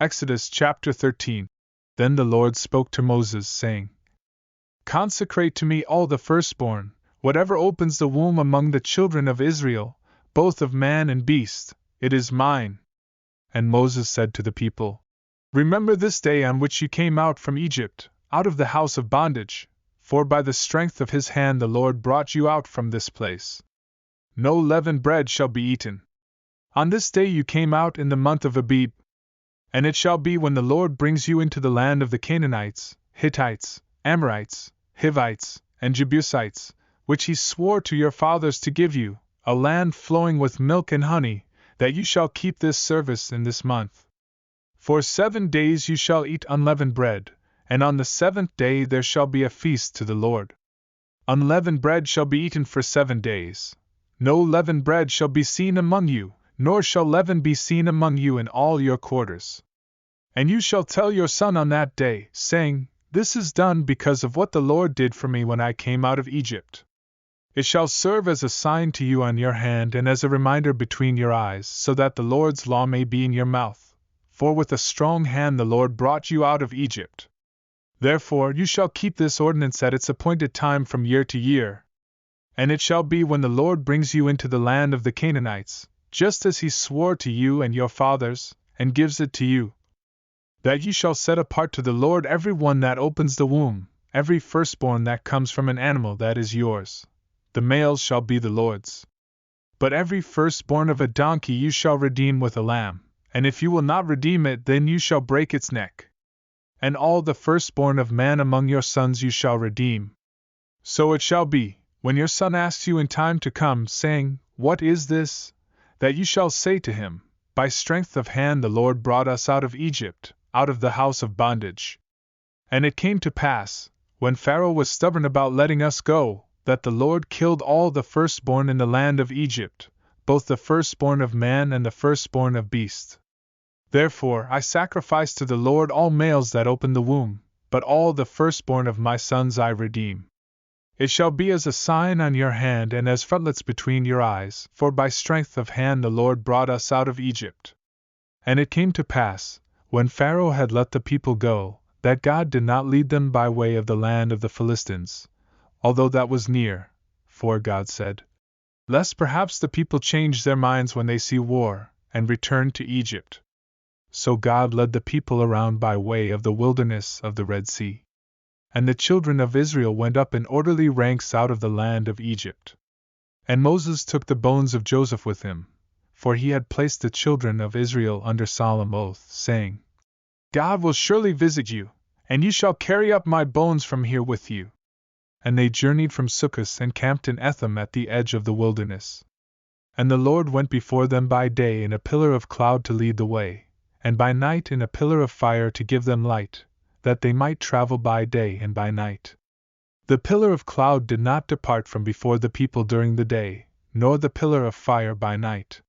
Exodus chapter 13. Then the Lord spoke to Moses, saying, Consecrate to me all the firstborn, whatever opens the womb among the children of Israel, both of man and beast, it is mine. And Moses said to the people, Remember this day on which you came out from Egypt, out of the house of bondage, for by the strength of his hand the Lord brought you out from this place. No leavened bread shall be eaten. On this day you came out in the month of Abib. And it shall be when the Lord brings you into the land of the Canaanites, Hittites, Amorites, Hivites, and Jebusites, which he swore to your fathers to give you, a land flowing with milk and honey, that you shall keep this service in this month. For 7 days you shall eat unleavened bread, and on the 7th day there shall be a feast to the Lord. Unleavened bread shall be eaten for 7 days. No leavened bread shall be seen among you, nor shall leaven be seen among you in all your quarters. And you shall tell your son on that day, saying, This is done because of what the Lord did for me when I came out of Egypt. It shall serve as a sign to you on your hand and as a reminder between your eyes, so that the Lord's law may be in your mouth. For with a strong hand the Lord brought you out of Egypt. Therefore you shall keep this ordinance at its appointed time from year to year. And it shall be when the Lord brings you into the land of the Canaanites, just as he swore to you and your fathers, and gives it to you, that you shall set apart to the Lord every one that opens the womb, every firstborn that comes from an animal that is yours. The males shall be the Lord's. But every firstborn of a donkey you shall redeem with a lamb, and if you will not redeem it, then you shall break its neck. And all the firstborn of man among your sons you shall redeem. So it shall be, when your son asks you in time to come, saying, What is this? That you shall say to him, By strength of hand the Lord brought us out of Egypt, out of the house of bondage. And it came to pass, when Pharaoh was stubborn about letting us go, that the Lord killed all the firstborn in the land of Egypt, both the firstborn of man and the firstborn of beast. Therefore I sacrifice to the Lord all males that open the womb, but all the firstborn of my sons I redeem. It shall be as a sign on your hand and as frontlets between your eyes, for by strength of hand the Lord brought us out of Egypt. And it came to pass, when Pharaoh had let the people go, that God did not lead them by way of the land of the Philistines, although that was near, for God said, Lest perhaps the people change their minds when they see war, and return to Egypt. So God led the people around by way of the wilderness of the Red Sea. And the children of Israel went up in orderly ranks out of the land of Egypt. And Moses took the bones of Joseph with him, for he had placed the children of Israel under solemn oath, saying, God will surely visit you, and you shall carry up my bones from here with you. And they journeyed from Succoth and camped in Etham at the edge of the wilderness. And the Lord went before them by day in a pillar of cloud to lead the way, and by night in a pillar of fire to give them light, that they might travel by day and by night. The pillar of cloud did not depart from before the people during the day, nor the pillar of fire by night.